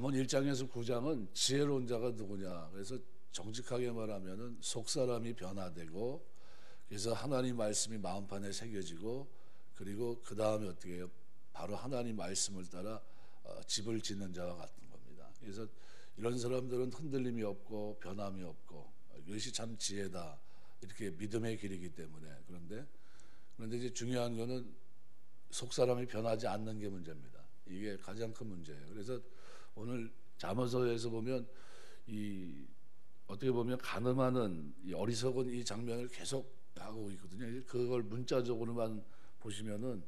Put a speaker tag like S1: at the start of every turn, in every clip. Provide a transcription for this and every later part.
S1: 잠언 1장에서 9장은 지혜로운 자가 누구냐. 그래서 정직하게 말하면은 속사람이 변화되고, 그래서 하나님 말씀이 마음판에 새겨지고, 그리고 그 다음에 어떻게 해요? 바로 하나님 말씀을 따라 집을 짓는 자와 같은 겁니다. 그래서 이런 사람들은 흔들림이 없고 변함이 없고, 이것이 참 지혜다, 이렇게 믿음의 길이기 때문에. 그런데 이제 중요한 거는 속사람이 변하지 않는 게 문제입니다. 이게 가장 큰 문제예요. 그래서 오늘 잠언서에서 보면 이 어떻게 보면 가늠하는 이 어리석은 이 장면을 계속 하고 있거든요. 그걸 문자적으로만 보시면은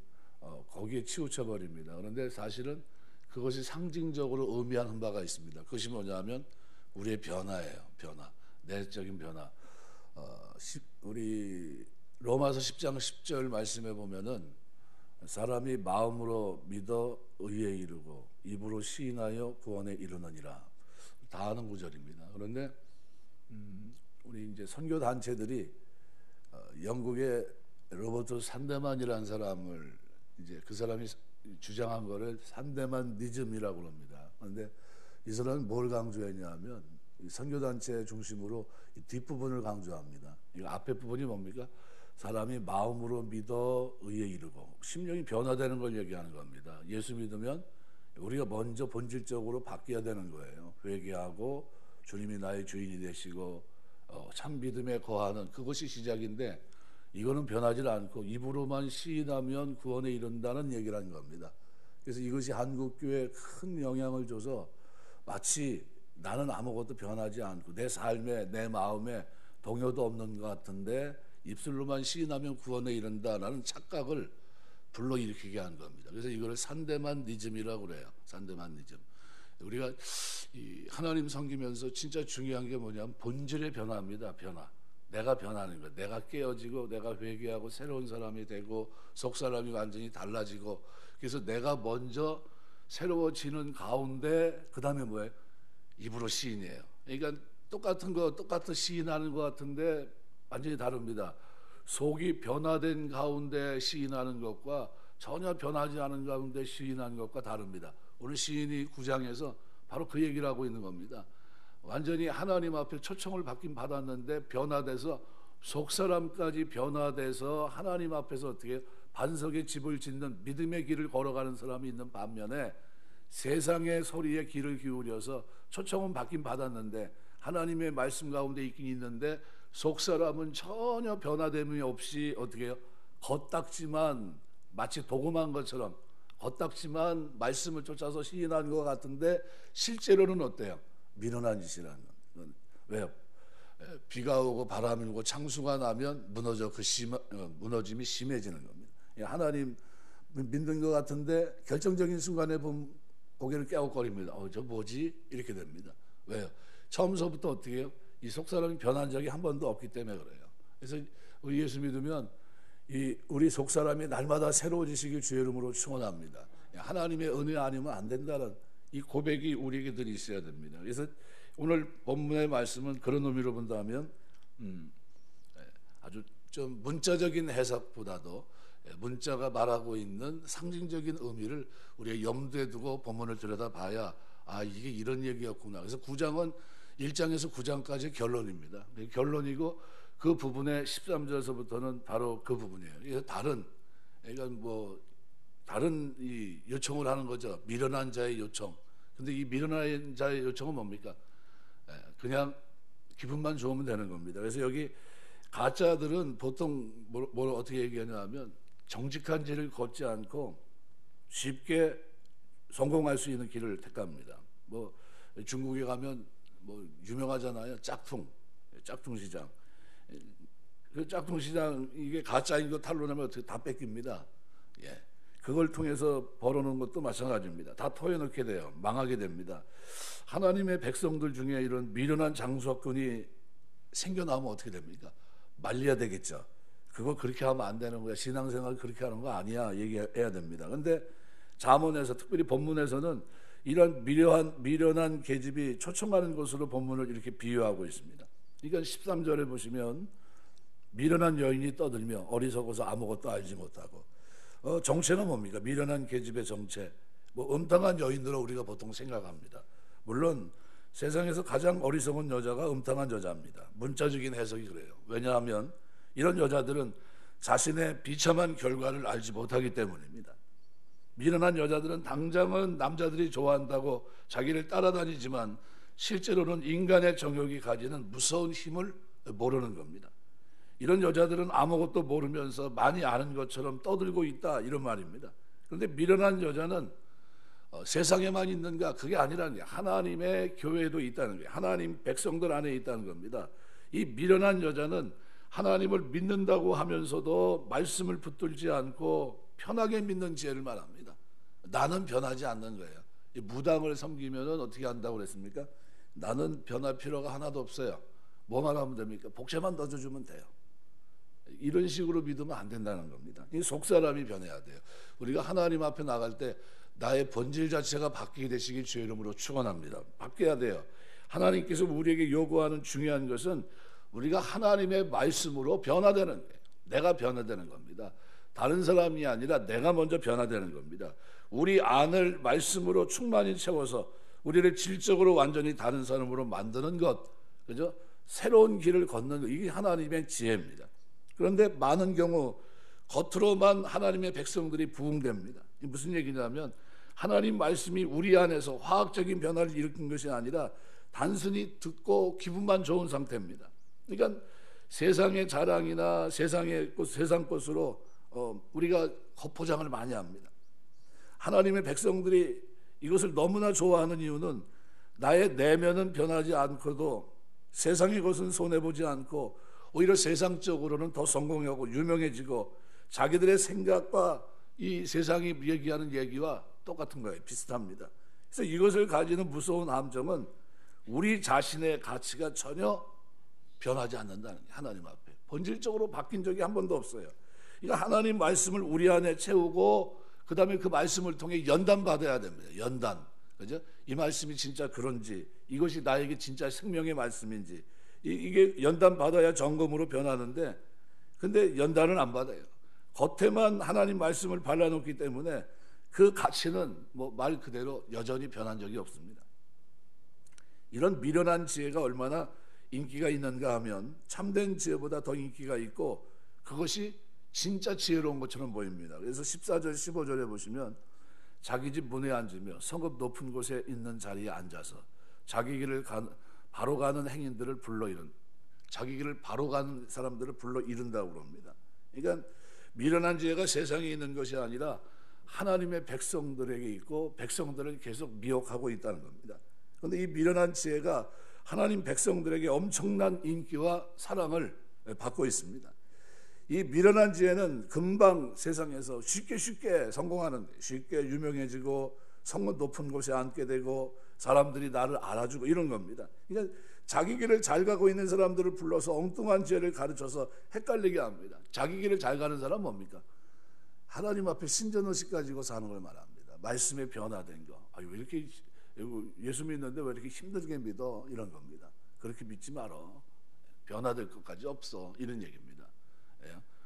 S1: 거기에 치우쳐 버립니다. 그런데 사실은 그것이 상징적으로 의미하는 바가 있습니다. 그것이 뭐냐면 우리의 변화예요. 변화, 내적인 변화. 우리 로마서 10장 10절 말씀에 보면은 사람이 마음으로 믿어 의에 이르고 입으로 시인하여 구원에 이르느니라. 다 아는 구절입니다. 그런데 우리 이제 선교 단체들이 영국의 로버트 산데만이라는 사람을, 이제 그 사람이 주장한 거를 산데만니즘이라고 합니다. 그런데 이 사람은 뭘 강조했냐면 선교 단체 중심으로 이 뒷부분을 강조합니다. 이 앞에 부분이 뭡니까? 사람이 마음으로 믿어 의에 이르고 심령이 변화되는 걸 얘기하는 겁니다. 예수 믿으면 우리가 먼저 본질적으로 바뀌어야 되는 거예요. 회개하고 주님이 나의 주인이 되시고 참 믿음에 거하는, 그것이 시작인데, 이거는 변하지 않고 입으로만 시인하면 구원에 이른다는 얘기를 하는 겁니다. 그래서 이것이 한국교회에 큰 영향을 줘서 마치 나는 아무것도 변하지 않고 내 삶에 내 마음에 동요도 없는 것 같은데 입술로만 시인하면 구원에 이른다라는 착각을 불러일으키게 한 겁니다. 그래서 이거를 산데만니즘이라고 그래요. 산데만니즘. 우리가 이 하나님 섬기면서 진짜 중요한 게 뭐냐면 본질의 변화입니다. 변화. 내가 변하는 거. 내가 깨어지고 내가 회개하고 새로운 사람이 되고 속사람이 완전히 달라지고, 그래서 내가 먼저 새로워지는 가운데 그 다음에 뭐예요? 입으로 시인이에요. 그러니까 똑같은 거 똑같은 시인하는 것 같은데 완전히 다릅니다. 속이 변화된 가운데 시인하는 것과 전혀 변하지 않은 가운데 시인하는 것과 다릅니다. 오늘 시인이 9장에서 바로 그 얘기를 하고 있는 겁니다. 완전히 하나님 앞에 초청을 받긴 받았는데 변화돼서 속사람까지 변화돼서 하나님 앞에서 어떻게 반석의 집을 짓는 믿음의 길을 걸어가는 사람이 있는 반면에 세상의 소리에 귀를 기울여서 초청은 받긴 받았는데 하나님의 말씀 가운데 있긴 있는데 속사람은 전혀 변화됨이 없이 어떻게 해요? 겉닦지만 마치 도금한 것처럼 겉닦지만 말씀을 쫓아서 시인한 것 같은데 실제로는 어때요? 미련한 짓이라는 건. 왜요? 비가 오고 바람이 불고 창수가 나면 무너짐이 심해지는 겁니다. 하나님 믿는 것 같은데 결정적인 순간에 보면 고개를 깨우거립니다. 저 뭐지? 이렇게 됩니다. 왜요? 처음서부터 어떻게 해요? 이 속사람이 변한 적이 한 번도 없기 때문에 그래요. 그래서 우리 예수 믿으면 우리 속사람이 날마다 새로워지시길 주의 이름으로 축원합니다. 하나님의 은혜 아니면 안 된다는 이 고백이 우리에게 늘 있어야 됩니다. 그래서 오늘 본문의 말씀은 그런 의미로 본다면 아주 좀 문자적인 해석보다도 문자가 말하고 있는 상징적인 의미를 우리가 염두에 두고 본문을 들여다봐야 이게 이런 얘기였구나. 그래서 9장은 1장에서 9장까지 결론입니다. 결론이고 그 부분의 13절에서부터는 바로 그 부분이에요. 그래서 다른 이 요청을 하는 거죠. 미련한 자의 요청. 근데 이 미련한 자의 요청은 뭡니까? 그냥 기분만 좋으면 되는 겁니다. 그래서 여기 가짜들은 보통 뭘 어떻게 얘기하냐 하면 정직한 길을 걷지 않고 쉽게 성공할 수 있는 길을 택합니다. 중국에 가면 유명하잖아요. 짝퉁 시장. 그 짝퉁 시장 이게 가짜인 거 탄로내면 어떻게 다 뺏깁니다. 그걸 통해서 벌어놓은 것도 마찬가지입니다. 다 토해넣게 돼요. 망하게 됩니다. 하나님의 백성들 중에 이런 미련한 장수꾼이 생겨나면 어떻게 됩니까? 말려야 되겠죠. 그거 그렇게 하면 안 되는 거야. 신앙생활 그렇게 하는 거 아니야. 얘기해야 됩니다. 그런데 잠언에서 특별히 본문에서는 이런 미련한 계집이 초청하는 것으로 본문을 이렇게 비유하고 있습니다. 그러니까 13절에 보시면 미련한 여인이 떠들며 어리석어서 아무것도 알지 못하고, 정체는 뭡니까? 미련한 계집의 정체. 음탕한 여인으로 우리가 보통 생각합니다. 물론 세상에서 가장 어리석은 여자가 음탕한 여자입니다. 문자적인 해석이 그래요. 왜냐하면 이런 여자들은 자신의 비참한 결과를 알지 못하기 때문입니다. 미련한 여자들은 당장은 남자들이 좋아한다고 자기를 따라다니지만 실제로는 인간의 정욕이 가지는 무서운 힘을 모르는 겁니다. 이런 여자들은 아무것도 모르면서 많이 아는 것처럼 떠들고 있다, 이런 말입니다. 그런데 미련한 여자는 세상에만 있는가? 그게 아니라는 게 하나님의 교회에도 있다는 거예요. 하나님 백성들 안에 있다는 겁니다. 이 미련한 여자는 하나님을 믿는다고 하면서도 말씀을 붙들지 않고 편하게 믿는 지혜를 말합니다. 나는 변하지 않는 거예요. 이 무당을 섬기면 어떻게 한다고 그랬습니까? 나는 변할 필요가 하나도 없어요. 뭐만 하면 됩니까? 복채만 넣어주면 돼요. 이런 식으로 믿으면 안 된다는 겁니다. 이 속사람이 변해야 돼요. 우리가 하나님 앞에 나갈 때 나의 본질 자체가 바뀌게 되시길 주의 이름으로 축원합니다. 바뀌어야 돼요. 하나님께서 우리에게 요구하는 중요한 것은 우리가 하나님의 말씀으로 변화되는 거예요. 내가 변화되는 겁니다. 다른 사람이 아니라 내가 먼저 변화되는 겁니다. 우리 안을 말씀으로 충만히 채워서 우리를 질적으로 완전히 다른 사람으로 만드는 것, 그죠? 새로운 길을 걷는 것, 이게 하나님의 지혜입니다. 그런데 많은 경우 겉으로만 하나님의 백성들이 부흥됩니다. 이게 무슨 얘기냐면 하나님 말씀이 우리 안에서 화학적인 변화를 일으킨 것이 아니라 단순히 듣고 기분만 좋은 상태입니다. 그러니까 세상의 자랑이나 세상 것으로 우리가 겉포장을 많이 합니다. 하나님의 백성들이 이것을 너무나 좋아하는 이유는 나의 내면은 변하지 않고도 세상의 것은 손해보지 않고 오히려 세상적으로는 더 성공하고 유명해지고 자기들의 생각과 이 세상이 얘기하는 얘기와 똑같은 거예요. 비슷합니다. 그래서 이것을 가지는 무서운 함정은 우리 자신의 가치가 전혀 변하지 않는다는 게 하나님 앞에 본질적으로 바뀐 적이 한 번도 없어요. 그러니까 하나님 말씀을 우리 안에 채우고 그 다음에 그 말씀을 통해 연단 받아야 됩니다. 연단, 그죠? 이 말씀이 진짜 그런지, 이것이 나에게 진짜 생명의 말씀인지, 이게 연단 받아야 점검으로 변하는데, 근데 연단은 안 받아요. 겉에만 하나님 말씀을 발라놓기 때문에 그 가치는 말 그대로 여전히 변한 적이 없습니다. 이런 미련한 지혜가 얼마나 인기가 있는가 하면 참된 지혜보다 더 인기가 있고 그것이 진짜 지혜로운 것처럼 보입니다. 그래서 14절 15절에 보시면 자기 집 문에 앉으며 성읍 높은 곳에 있는 자리에 앉아서 자기 길을 바로 가는 행인들을 불러 이룬, 자기 길을 바로 가는 사람들을 불러 이룬다고 그럽니다. 그러니까 미련한 지혜가 세상에 있는 것이 아니라 하나님의 백성들에게 있고 백성들을 계속 미혹하고 있다는 겁니다. 그런데 이 미련한 지혜가 하나님 백성들에게 엄청난 인기와 사랑을 받고 있습니다. 이 미련한 지혜는 금방 세상에서 쉽게 성공하는, 쉽게 유명해지고 성문 높은 곳에 앉게 되고 사람들이 나를 알아주고 이런 겁니다. 그러니까 자기 길을 잘 가고 있는 사람들을 불러서 엉뚱한 지혜를 가르쳐서 헷갈리게 합니다. 자기 길을 잘 가는 사람은 뭡니까? 하나님 앞에 신전의식 가지고 사는 걸 말합니다. 말씀에 변화된 거. 왜 이렇게 예수 믿는데 왜 이렇게 힘들게 믿어? 이런 겁니다. 그렇게 믿지 말어. 변화될 것까지 없어. 이런 얘기입니다.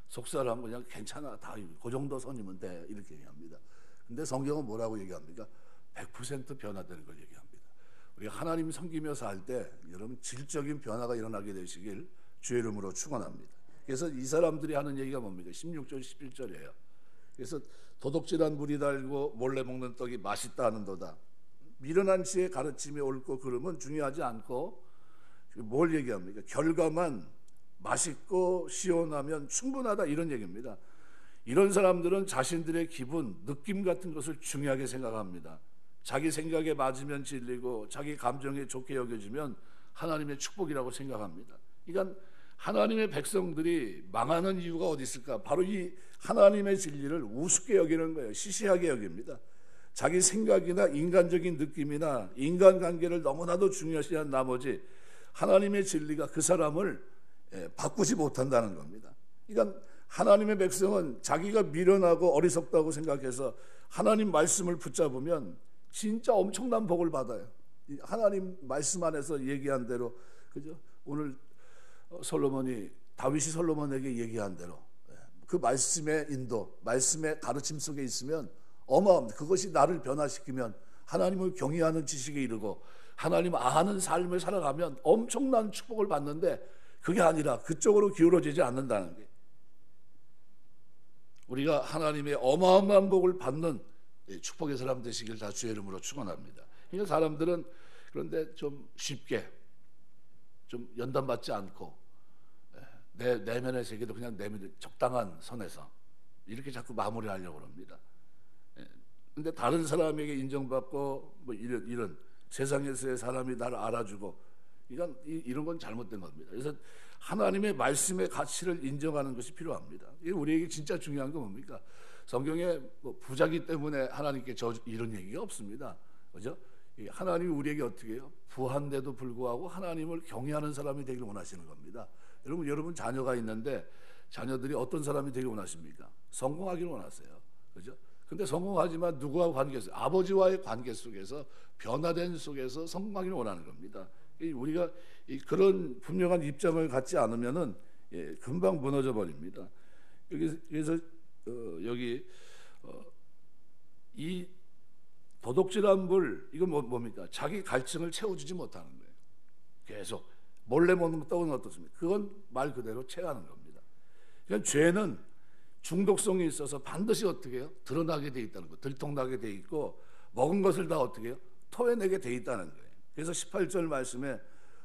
S1: 속사람 그냥 괜찮아, 다 그 정도 선이면 돼, 이렇게 얘기합니다. 근데 성경은 뭐라고 얘기합니까? 100% 변화되는 걸 얘기합니다. 우리가 하나님 섬기며 살 때 여러분 질적인 변화가 일어나게 되시길 주의 이름으로 축원합니다. 그래서 이 사람들이 하는 얘기가 뭡니까? 16절 11절이에요. 그래서 도둑질한 물이 달고 몰래 먹는 떡이 맛있다 하는도다. 미련한 지의 가르침이 옳고 그름은 중요하지 않고 뭘 얘기합니까? 결과만 맛있고 시원하면 충분하다, 이런 얘기입니다. 이런 사람들은 자신들의 기분, 느낌 같은 것을 중요하게 생각합니다. 자기 생각에 맞으면 진리고 자기 감정에 좋게 여겨지면 하나님의 축복이라고 생각합니다. 그러니까 하나님의 백성들이 망하는 이유가 어디 있을까? 바로 이 하나님의 진리를 우습게 여기는 거예요. 시시하게 여깁니다. 자기 생각이나 인간적인 느낌이나 인간관계를 너무나도 중요시한 나머지 하나님의 진리가 그 사람을 바꾸지 못한다는 겁니다. 그러니까 하나님의 백성은 자기가 미련하고 어리석다고 생각해서 하나님 말씀을 붙잡으면 진짜 엄청난 복을 받아요. 하나님 말씀 안에서 얘기한 대로, 그죠? 오늘 다윗이 솔로몬에게 얘기한 대로 그 말씀의 인도, 말씀의 가르침 속에 있으면 어마어마합니다. 그것이 나를 변화시키면 하나님을 경외하는 지식에 이르고 하나님 아는 삶을 살아가면 엄청난 축복을 받는데 그게 아니라 그쪽으로 기울어지지 않는다는 게, 우리가 하나님의 어마어마한 복을 받는 축복의 사람 되시길 다 주의 이름으로 축원합니다. 그러니까 사람들은 그런데 좀 쉽게 좀 연단받지 않고 내 내면의 세계도 그냥 내면 적당한 선에서 이렇게 자꾸 마무리하려고 합니다. 근데 다른 사람에게 인정받고 뭐 이런 세상에서의 사람이 나를 알아주고 이런 건 잘못된 겁니다. 그래서 하나님의 말씀의 가치를 인정하는 것이 필요합니다. 이게 우리에게 진짜 중요한 건 뭡니까? 성경에 뭐 부자기 때문에 하나님께 이런 얘기가 없습니다. 그죠? 하나님이 우리에게 어떻게 해요? 부한데도 불구하고 하나님을 경외하는 사람이 되기를 원하시는 겁니다. 여러분 자녀가 있는데 자녀들이 어떤 사람이 되기를 원하십니까? 성공하기를 원하세요. 그죠? 근데 성공하지만 누구와 관계 속에서, 아버지와의 관계 속에서, 변화된 속에서 성공하기를 원하는 겁니다. 우리가 그런 분명한 입장을 갖지 않으면은 금방 무너져 버립니다. 그래서 여기 이 도둑질한 불, 이건 뭡니까? 자기 갈증을 채워주지 못하는 거예요. 계속 몰래 먹는 떡은 어떻습니까? 그건 말 그대로 체하는 겁니다. 그러니까 죄는 중독성이 있어서 반드시 어떻게 해요? 드러나게 돼 있다는 거, 들통나게 돼 있고 먹은 것을 다 어떻게 해요? 토해내게 돼 있다는 거예요. 그래서 18절 말씀에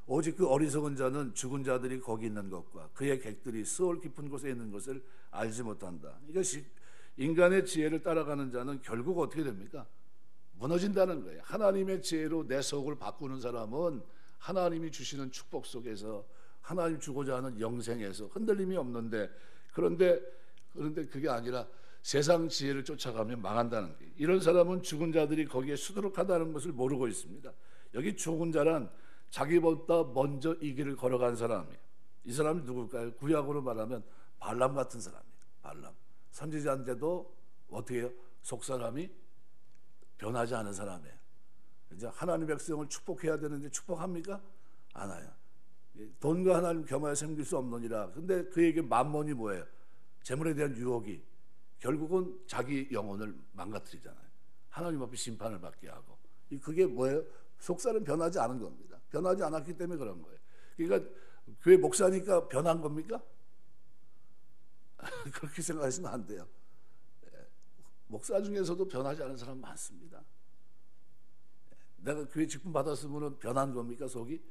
S1: 오직 그 어리석은 자는 죽은 자들이 거기 있는 것과 그의 객들이 스올 깊은 곳에 있는 것을 알지 못한다. 이것이 인간의 지혜를 따라가는 자는 결국 어떻게 됩니까? 무너진다는 거예요. 하나님의 지혜로 내 속을 바꾸는 사람은 하나님이 주시는 축복 속에서, 하나님 주고자 하는 영생에서 흔들림이 없는데, 그런데 그게 아니라 세상 지혜를 쫓아가면 망한다는 거예요. 이런 사람은 죽은 자들이 거기에 수두룩하다는 것을 모르고 있습니다. 여기 죽은 자란 자기보다 먼저 이 길을 걸어간 사람이에요. 이 사람이 누굴까요? 구약으로 말하면 발람 같은 사람이에요. 발람. 선지자인데도 어떻게 해요? 속사람이 변하지 않은 사람이에요. 이제 하나님 백성을 축복해야 되는데 축복합니까? 안 해요. 돈과 하나님 겸하여 섬길 수 없느니라. 근데 그에게 만몬이 뭐예요? 재물에 대한 유혹이 결국은 자기 영혼을 망가뜨리잖아요. 하나님 앞에 심판을 받게 하고. 그게 뭐예요? 속살은 변하지 않은 겁니다. 변하지 않았기 때문에 그런 거예요. 그러니까 교회 목사니까 변한 겁니까? 그렇게 생각하시면 안 돼요. 목사 중에서도 변하지 않은 사람 많습니다. 내가 교회 직분 받았으면 변한 겁니까, 속이?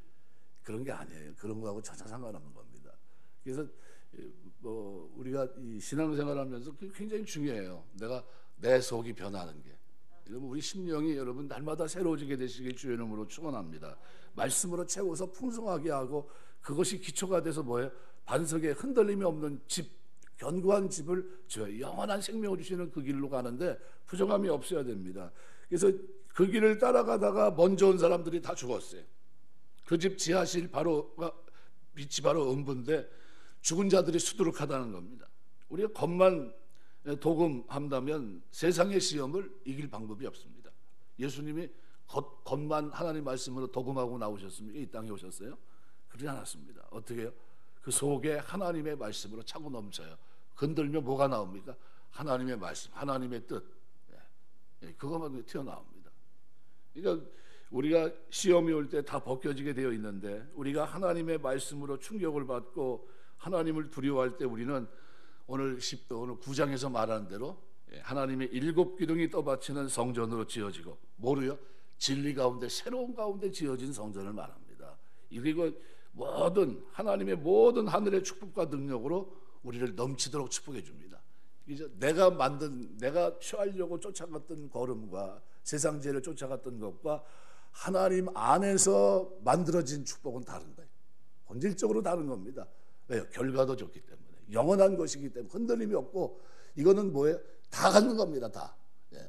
S1: 그런 게 아니에요. 그런 거하고 전혀 상관없는 겁니다. 그래서 우리가 이 신앙생활하면서 굉장히 중요해요. 내가 내 속이 변하는 게. 여러분, 우리 심령이 여러분 날마다 새로워지게 되시길 주의 이름으로 축원합니다. 말씀으로 채워서 풍성하게 하고, 그것이 기초가 돼서 뭐예요? 반석에 흔들림이 없는 집, 견고한 집을 저 영원한 생명을 주시는 그 길로 가는데 부정함이 없어야 됩니다. 그래서 그 길을 따라가다가 먼저 온 사람들이 다 죽었어요. 그 집 지하실 빛이 바로 음부인데 죽은 자들이 수두룩하다는 겁니다. 우리가 겉만 도금한다면 세상의 시험을 이길 방법이 없습니다. 예수님이 겉만 하나님 말씀으로 도금하고 나오셨습니까? 이 땅에 오셨어요? 그러지 않았습니다. 어떻게 해요? 그 속에 하나님의 말씀으로 차고 넘쳐요. 건들면 뭐가 나옵니까? 하나님의 말씀, 하나님의 뜻, 그것만 튀어나옵니다. 그러니까 우리가 시험이 올 때 다 벗겨지게 되어 있는데, 우리가 하나님의 말씀으로 충격을 받고 하나님을 두려워할 때 우리는 오늘 9장에서 말하는 대로 하나님의 7 기둥이 떠받치는 성전으로 지어지고, 뭐로요? 진리 가운데, 새로운 가운데 지어진 성전을 말합니다. 그리고 하나님의 모든 하늘의 축복과 능력으로 우리를 넘치도록 축복해 줍니다. 이제 내가 취하려고 쫓아갔던 걸음과 세상 지혜를 쫓아갔던 것과 하나님 안에서 만들어진 축복은 다른 거예요. 본질적으로 다른 겁니다. 왜요? 결과도 좋기 때문에, 영원한 것이기 때문에 흔들림이 없고, 이거는 뭐예요? 다 갖는 겁니다. 다.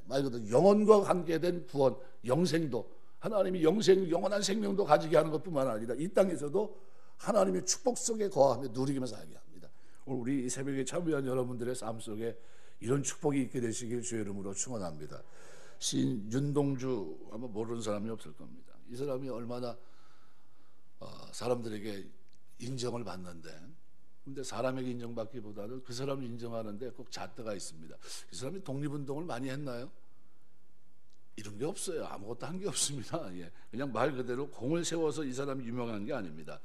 S1: 말 그대로 영혼과 관계된 구원, 영생도, 하나님이 영원한 생명도 가지게 하는 것뿐만 아니라 이 땅에서도 하나님의 축복 속에 거하며 누리기만 살게 합니다. 오늘 우리 이 새벽에 참여한 여러분들의 삶 속에 이런 축복이 있게 되시길 주의 이름으로 축원합니다. 시인 윤동주, 아마 모르는 사람이 없을 겁니다. 이 사람이 얼마나 사람들에게 인정을 받는데, 근데 사람에게 인정받기보다는 그 사람을 인정하는데 꼭 잣대가 있습니다. 이 사람이 독립운동을 많이 했나요? 이런 게 없어요. 아무것도 한 게 없습니다. 예. 그냥 말 그대로 공을 세워서 이 사람이 유명한 게 아닙니다.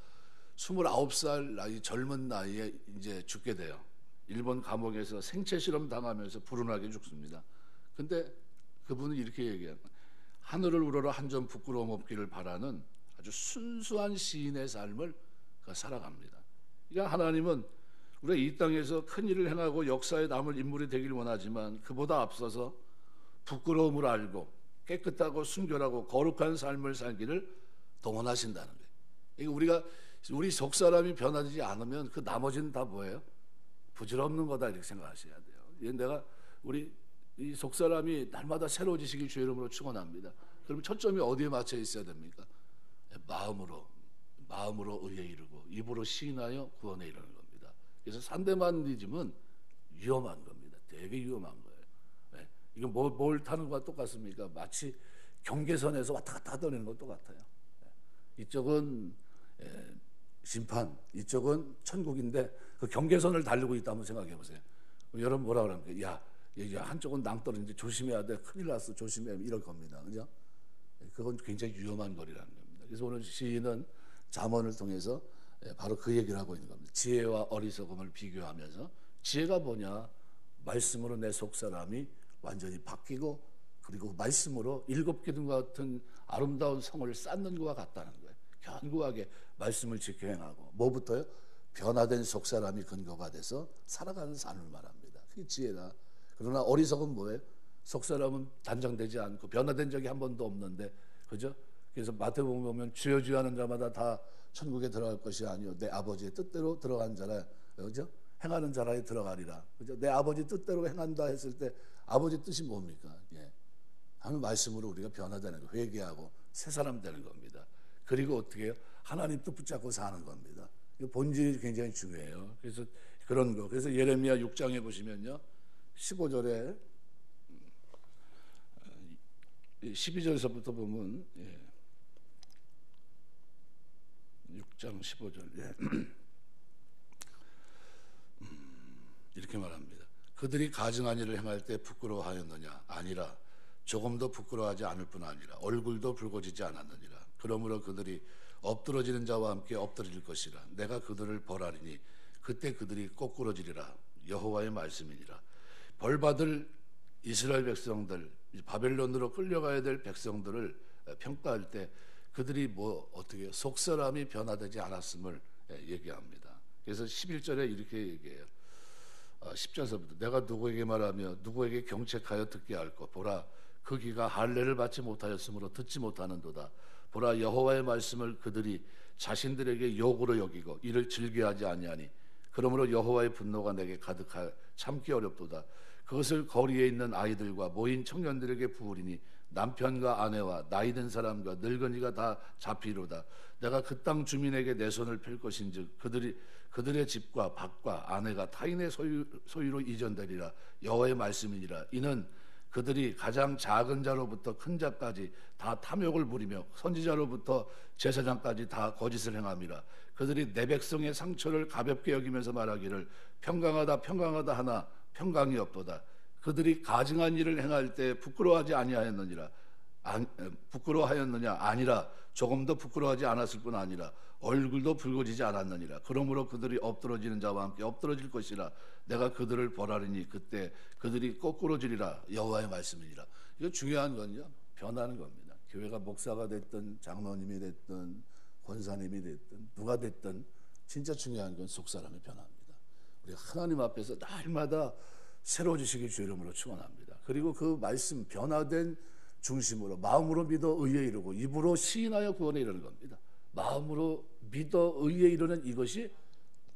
S1: 29살 나이 젊은 나이에 이제 죽게 돼요. 일본 감옥에서 생체 실험 당하면서 불운하게 죽습니다. 근데 그분은 이렇게 얘기해요. 하늘을 우러러 한 점 부끄러움 없기를 바라는 아주 순수한 시인의 삶을 살아갑니다. 그러니까 하나님은 우리가 이 땅에서 큰 일을 행하고 역사에 남을 인물이 되길 원하지만 그보다 앞서서 부끄러움을 알고 깨끗하고 순결하고 거룩한 삶을 살기를 더 원하신다는 거예요. 그러니까 우리 속 사람이 변하지 않으면 그 나머지는 다 뭐예요? 부질없는 거다 이렇게 생각하셔야 돼요. 내가 우리 이 속 사람이 날마다 새로워지시길 주의 이름으로 축원합니다. 그럼 초점이 어디에 맞춰 있어야 됩니까? 마음으로 의에 이르고 입으로 시인하여 구원에 이르는 겁니다. 그래서 산데마니즘은 위험한 겁니다. 되게 위험한 거예요. 네. 이건 뭘 타는 것과 똑같습니까? 마치 경계선에서 왔다 갔다 하더니는 것 똑같아요. 네. 이쪽은 심판, 이쪽은 천국인데 그 경계선을 달리고 있다 면 생각해 보세요. 여러분 뭐라 그럽니까? 야, 한쪽은 낭떠러지인데 조심해야 돼. 큰일 났어. 조심해. 이럴 겁니다. 그죠? 그건 굉장히 위험한 거리라는 겁니다. 그래서 오늘 시인은 잠언을 통해서 바로 그 얘기를 하고 있는 겁니다. 지혜와 어리석음을 비교하면서 지혜가 뭐냐? 말씀으로 내 속사람이 완전히 바뀌고 그리고 말씀으로 7기둥과 같은 아름다운 성을 쌓는 것과 같다는 거예요. 견고하게 말씀을 지켜 행하고 뭐부터요? 변화된 속사람이 근거가 돼서 살아가는 삶을 말합니다. 그게 지혜다. 그러나 어리석은 뭐예요? 속사람은 단정되지 않고 변화된 적이 한 번도 없는데, 그죠? 그래서 마태복음 보면 주여 주여 하는 자마다 다 천국에 들어갈 것이 아니요 내 아버지의 뜻대로 들어간 자라, 그죠? 행하는 자라에 들어가리라. 그죠? 내 아버지 뜻대로 행한다 했을 때 아버지 뜻이 뭡니까? 예. 하는 말씀으로 우리가 변화되는 거, 회개하고 새 사람 되는 겁니다. 그리고 어떻게 해요? 하나님 뜻 붙잡고 사는 겁니다. 본질이 굉장히 중요해요. 그래서 그런 거. 그래서 예레미야 6장에 보시면요. 15절에 12절에서부터 보면 6장 15절 이렇게 말합니다. 그들이 가증한 일을 행할 때 부끄러워하였느냐? 아니라 조금도 부끄러워하지 않을 뿐 아니라 얼굴도 붉어지지 않았느니라. 그러므로 그들이 엎드러지는 자와 함께 엎드릴 것이라. 내가 그들을 벌하리니 그때 그들이 꼬꾸러지리라. 여호와의 말씀이니라. 벌받을 이스라엘 백성들, 바벨론으로 끌려가야 될 백성들을 평가할 때 그들이 어떻게 속사람이 변화되지 않았음을 얘기합니다. 그래서 11절에 이렇게 얘기해요. 10절서부터 내가 누구에게 말하며 누구에게 경책하여 듣게 할꼬. 보라, 그 귀가 할례를 받지 못하였으므로 듣지 못하는도다. 보라, 여호와의 말씀을 그들이 자신들에게 욕으로 여기고 이를 즐겨하지 아니하니 그러므로 여호와의 분노가 내게 가득하여 참기 어렵도다. 그것을 거리에 있는 아이들과 모인 청년들에게 부으리니 남편과 아내와 나이든 사람과 늙은이가 다 잡히로다. 내가 그 땅 주민에게 내 손을 펼 것인즉 그들의 집과 밭과 아내가 타인의 소유로 이전되리라. 여호와의 말씀이니라. 이는 그들이 가장 작은 자로부터 큰 자까지 다 탐욕을 부리며 선지자로부터 제사장까지 다 거짓을 행함이라. 그들이 내 백성의 상처를 가볍게 여기면서 말하기를 평강하다 평강하다 하나 평강이 없도다. 그들이 가증한 일을 행할 때 부끄러워하지 아니하였느니라. 부끄러워하였느냐? 아니라 조금도 부끄러워하지 않았을 뿐 아니라 얼굴도 붉어지지 않았느니라. 그러므로 그들이 엎드러지는 자와 함께 엎드러질 것이라. 내가 그들을 벌하리니 그때 그들이 거꾸러지리라. 여호와의 말씀이니라. 이거 중요한 건요, 변하는 겁니다. 교회가 목사가 됐든 장로님이 됐든 권사님이 됐든 누가 됐든 진짜 중요한 건 속사람의 변화입니다. 우리 하나님 앞에서 날마다 새로워지시길 주 이름으로 축원합니다. 그리고 그 말씀 변화된 중심으로 마음으로 믿어 의에 이르고 입으로 시인하여 구원에 이르는 겁니다. 마음으로 믿어 의에 이르는 이것이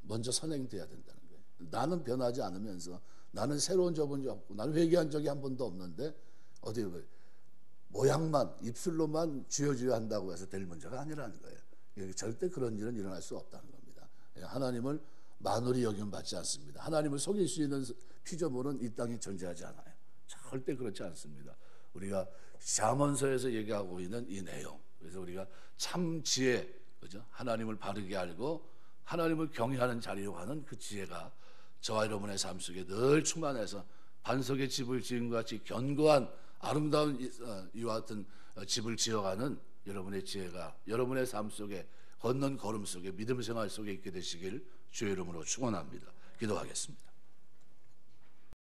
S1: 먼저 선행돼야 된다는 거예요. 나는 변하지 않으면서 나는 새로운 적은 없고 나는 회개한 적이 한 번도 없는데 어디 모양만 입술로만 주여 주여 한다고 해서 될 문제가 아니라는 거예요. 절대 그런 일은 일어날 수 없다는 겁니다. 하나님을 만홀히 여김 받지 않습니다. 하나님을 속일 수 있는 피조물은 이 땅에 존재하지 않아요. 절대 그렇지 않습니다. 우리가 잠언서에서 얘기하고 있는 이 내용, 그래서 우리가 참 지혜, 그죠? 하나님을 바르게 알고 하나님을 경외하는 자리로 가는 그 지혜가 저와 여러분의 삶 속에 늘 충만해서 반석의 집을 지은 것 같이 견고한 아름다운 이와 같은 집을 지어가는 여러분의 지혜가 여러분의 삶 속에 걷는 걸음 속에 믿음 생활 속에 있게 되시길 주의 이름으로 축원합니다. 기도하겠습니다.